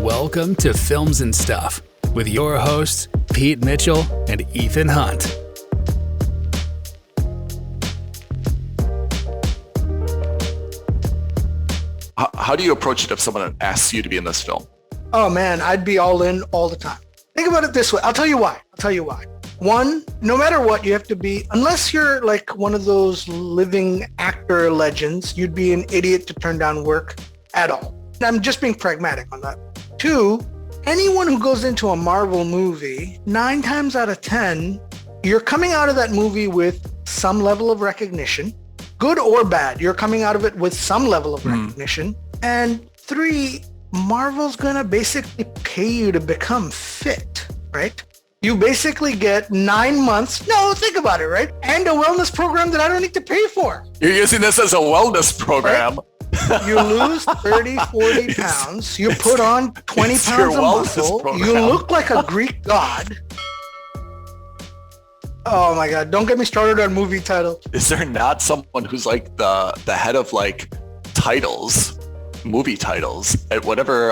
Welcome to Films and Stuff with your hosts, Pete Mitchell and Ethan Hunt. How do you approach it if someone asks you to be in this film? Oh man, I'd be all in all the time. Think about it this way. I'll tell you why. One, no matter what, you have to be, unless you're like one of those living actor legends, you'd be an idiot to turn down work at all. I'm just being pragmatic on that. Two, anyone who goes into a Marvel movie, 9 times out of 10, you're coming out of that movie with some level of recognition. Good or bad, you're coming out of it with some level of recognition. And 3, Marvel's gonna basically pay you to become fit, right? You basically get 9 months, no, think about it, right? And a wellness program that I don't need to pay for. You're using this as a wellness program. Right? You lose 30, 40 pounds, you put on 20 pounds of muscle, you look like a Greek god. Oh my God, don't get me started on movie title. Is there not someone who's like the head of like titles, movie titles, at whatever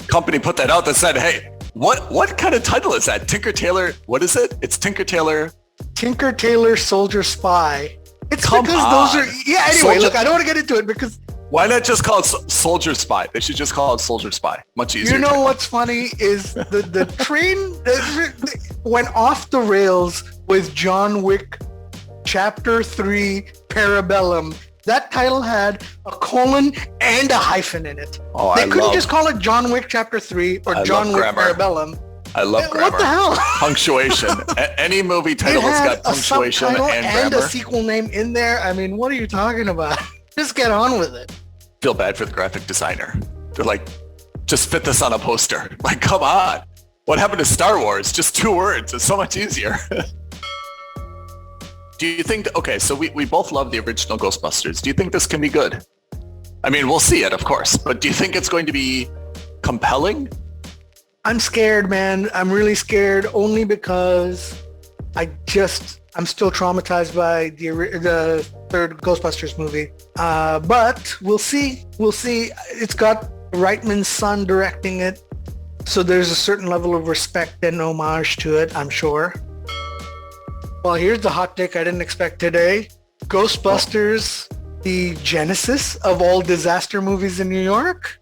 company put that out that said, hey, what kind of title is that? Tinker Tailor, what is it? It's Tinker Tailor. Tinker Tailor Soldier Spy. It's Come because on. those are, yeah, anyway, look, I don't want to get into it because... Why not just call it Soldier Spy? They should just call it Soldier Spy. Much easier. You know what's funny is the train went off the rails with John Wick Chapter 3 Parabellum. That title had a colon and a hyphen in it. They couldn't just call it John Wick Chapter 3 or John Wick Parabellum. I love grammar. What the hell? Punctuation. Any movie title that's got punctuation and a sequel name in there. I mean, what are you talking about? Just get on with it. Feel bad for the graphic designer. They're like, just fit this on a poster. Like, come on. What happened to Star Wars? Just 2 words. It's so much easier. Do you think, okay, so we both love the original Ghostbusters. Do you think this can be good? I mean, we'll see it, of course, but do you think it's going to be compelling? I'm scared, man. I'm really scared only because I'm still traumatized by the third Ghostbusters movie. But we'll see. It's got Reitman's son directing it. So there's a certain level of respect and homage to it, I'm sure. Well, here's the hot take I didn't expect today. Ghostbusters, the genesis of all disaster movies in New York?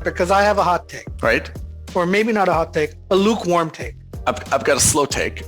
Because I have a hot take. Right. Or maybe not a hot take, a lukewarm take. I've got a slow take.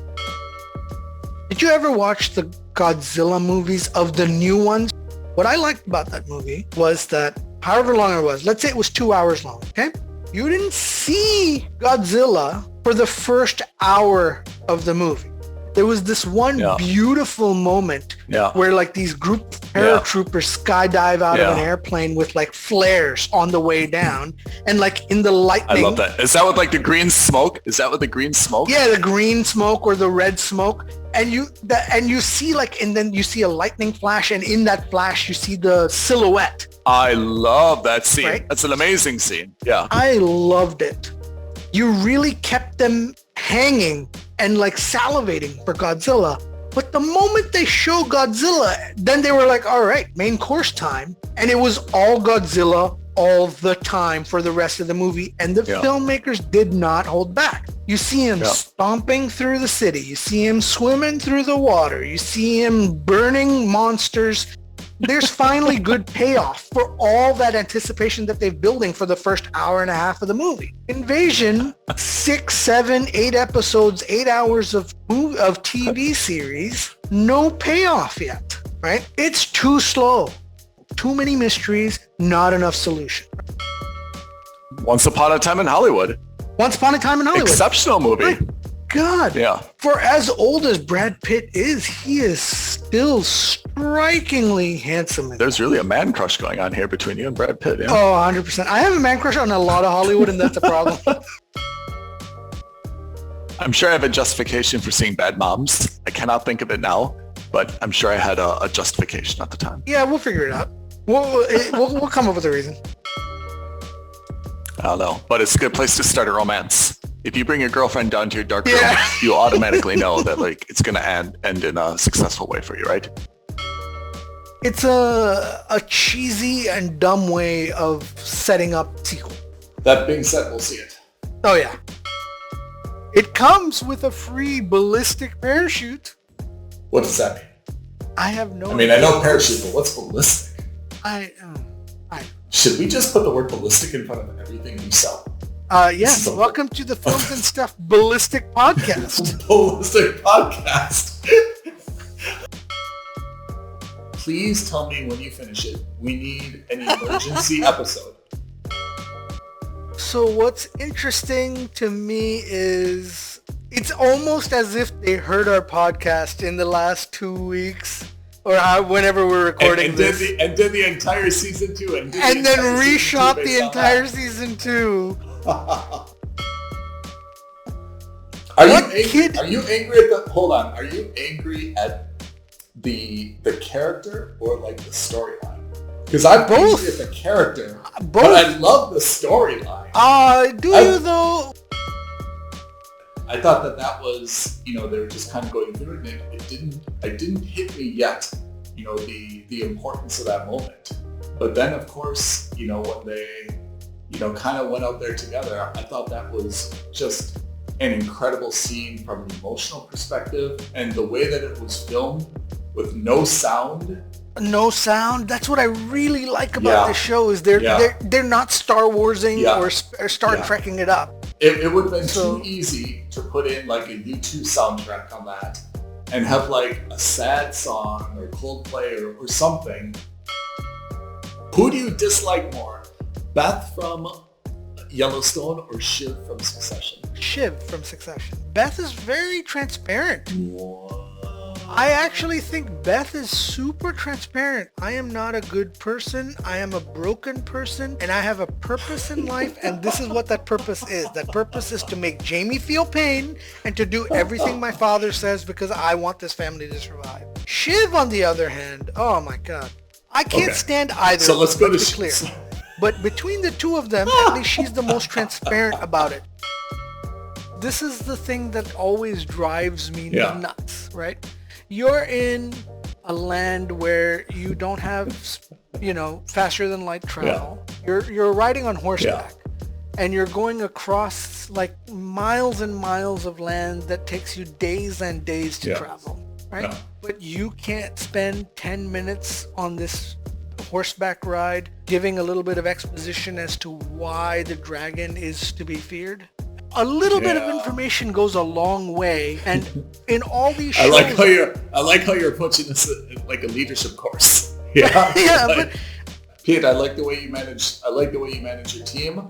Did you ever watch the Godzilla movies of the new ones? What I liked about that movie was that however long it was, let's say it was 2 hours long, okay? You didn't see Godzilla for the first hour of the movie. There was this one beautiful moment where like these group of paratroopers skydive out of an airplane with like flares on the way down and like in the lightning. I love that. Is that with like the green smoke? Is that with the green smoke? Yeah, the green smoke or the red smoke. And you see like, and then you see a lightning flash, and in that flash you see the silhouette. I love that scene. Right? That's an amazing scene. Yeah. I loved it. You really kept them hanging and like salivating for Godzilla. But the moment they show Godzilla, then they were like, all right, main course time. And it was all Godzilla all the time for the rest of the movie. And the filmmakers did not hold back. You see him stomping through the city. You see him swimming through the water. You see him burning monsters. There's finally good payoff for all that anticipation that they've building for the first hour and a half of the movie. Invasion, 6, 7, 8 episodes, 8 hours of TV series, no payoff yet, right? It's too slow. Too many mysteries, not enough solution. Once Upon a Time in Hollywood. Once Upon a Time in Hollywood. Exceptional movie. My God. Yeah. For as old as Brad Pitt is, he is still strikingly handsome. There's really a man crush going on here between you and Brad Pitt. Yeah. Oh, 100%. I have a man crush on a lot of Hollywood, and that's a problem. I'm sure I have a justification for seeing Bad Moms. I cannot think of it now, but I'm sure I had a justification at the time. Yeah, we'll figure it out. We'll come up with a reason. I don't know, but it's a good place to start a romance. If you bring your girlfriend down to your dark room, you automatically know that like it's going to end in a successful way for you, right? It's a cheesy and dumb way of setting up sequel. That being said, we'll see it. Oh yeah. It comes with a free ballistic parachute. What does that mean? I have no. I mean, I know parachute, but what's ballistic? I. Should we just put the word ballistic in front of everything we sell? Yes. Welcome to the Films and Stuff Ballistic Podcast. Ballistic Podcast. Please tell me when you finish it. We need an emergency episode. So what's interesting to me is it's almost as if they heard our podcast in the last 2 weeks or whenever we're recording this. Did the entire season 2. And then reshot the entire season 2. Are you angry at the... Hold on. Are you angry at the character or like the storyline? Because I'm angry at the character, but I love the storyline. You though? I thought that was, they were just kind of going through it, and it didn't hit me yet, the importance of that moment. But then, of course, when they, kind of went out there together, I thought that was just an incredible scene from an emotional perspective, and the way that it was filmed with no sound. No sound. That's what I really like about this show is they're not Star Warsing or Star Trekking it up. It would have been too easy to put in like a U2 soundtrack on that and have like a sad song or Coldplay or something. Who do you dislike more? Beth from Yellowstone or Shiv from Succession? Shiv from Succession. Beth is very transparent. I actually think Beth is super transparent. I am not a good person. I am a broken person, and I have a purpose in life, and this is what that purpose is. That purpose is to make Jamie feel pain and to do everything my father says because I want this family to survive. Shiv, on the other hand, oh my God. I can't stand either. So let's go to clear. But between the two of them, at least she's the most transparent about it. This is the thing that always drives me nuts, right? You're in a land where you don't have, faster than light travel. Yeah. You're riding on horseback, and you're going across like miles and miles of land that takes you days and days to travel, right? Yeah. But you can't spend 10 minutes on this horseback ride giving a little bit of exposition as to why the dragon is to be feared. A little bit of information goes a long way, and in all these shows, I like how you're approaching this like a leadership course. Yeah, but Pete, I like the way you manage. I like the way you manage your team.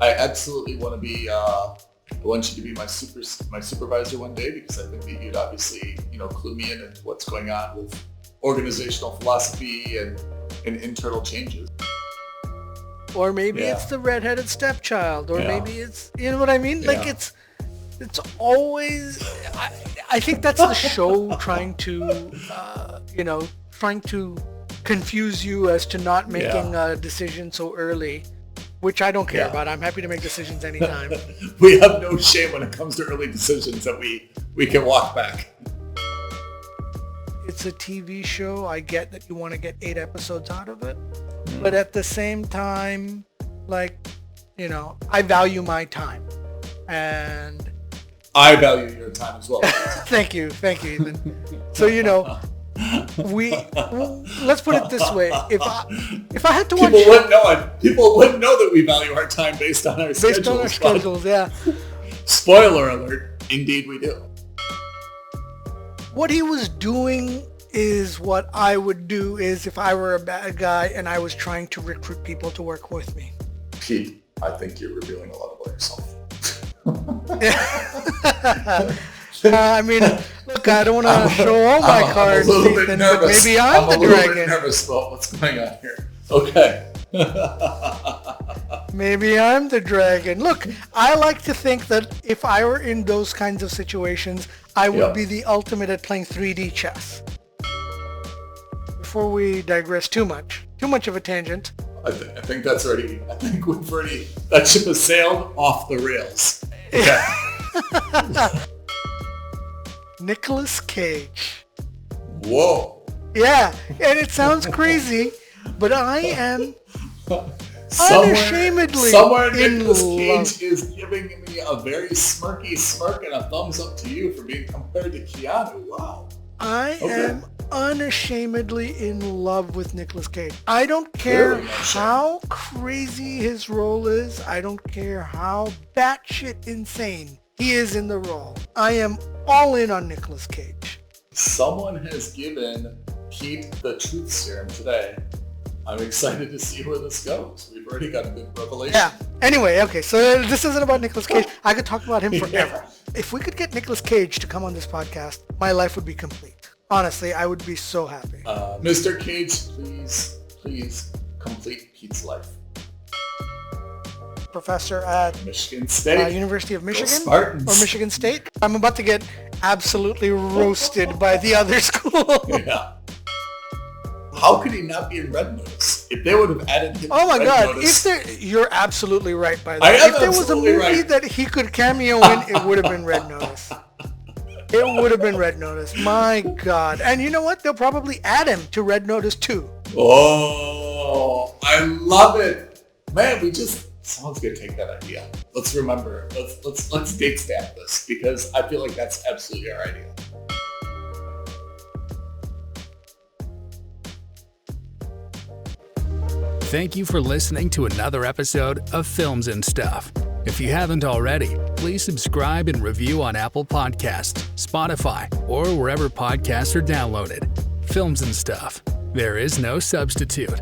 I absolutely want to be. I want you to be my supervisor one day because I think that you'd obviously clue me in into what's going on with organizational philosophy and internal changes. Or maybe it's the redheaded stepchild, or maybe it's, you know what I mean? Like it's always, I think that's the show trying to confuse you as to not making a decision so early, which I don't care about. I'm happy to make decisions anytime. We have no shame when it comes to early decisions that we can walk back. It's a TV show. I get that you want to get 8 episodes out of it. But at the same time, I value my time. And I value your time as well. Thank you, Ethan. So, let's put it this way. If I had to watch... People wouldn't know that we value our time based on our schedules. Based on our schedules, yeah. Spoiler alert, indeed we do. What he was doing is what I would do is if I were a bad guy and I was trying to recruit people to work with me. Pete, I think you're revealing a lot about yourself. I mean, look, I don't want to show all my cards, Ethan, but maybe I'm the dragon. I'm a little bit nervous about what's going on here. Okay. Maybe I'm the dragon. Look, I like to think that if I were in those kinds of situations, I would be the ultimate at playing 3D chess. Before we digress too much of a tangent. I think that's already, that ship has sailed off the rails. Okay. Nicolas Cage. Whoa. Yeah, and it sounds crazy, but I am unashamedly somewhere in Nicolas love. Cage is giving me a very smirky smirk and a thumbs up to you for being compared to Keanu. Wow. I am unashamedly in love with Nicolas Cage. I don't care how crazy his role is. I don't care how batshit insane he is in the role. I am all in on Nicolas Cage. Someone has given Pete the truth serum today. I'm excited to see where this goes. We've already got a good revelation. Yeah. Anyway, okay, so this isn't about Nicolas Cage. I could talk about him forever. If we could get Nicolas Cage to come on this podcast, my life would be complete. Honestly, I would be so happy. Mr. Cage, please complete Pete's life. Professor at Michigan State. University of Michigan? Spartans. Or Michigan State? I'm about to get absolutely roasted by the other school. Yeah. How could he not be in Red Notice? If they would have added him Oh my Red God! Notice, You're absolutely right. By the I way, am if there was a absolutely movie right. that he could cameo in, it would have been Red Notice. It would have been Red Notice. My God! And you know what? They'll probably add him to Red Notice too. Oh, I love it, man. Someone's gonna take that idea. Let's remember. Let's date stamp this because I feel like that's absolutely our idea. Thank you for listening to another episode of Films and Stuff. If you haven't already, please subscribe and review on Apple Podcasts, Spotify, or wherever podcasts are downloaded. Films and Stuff. There is no substitute.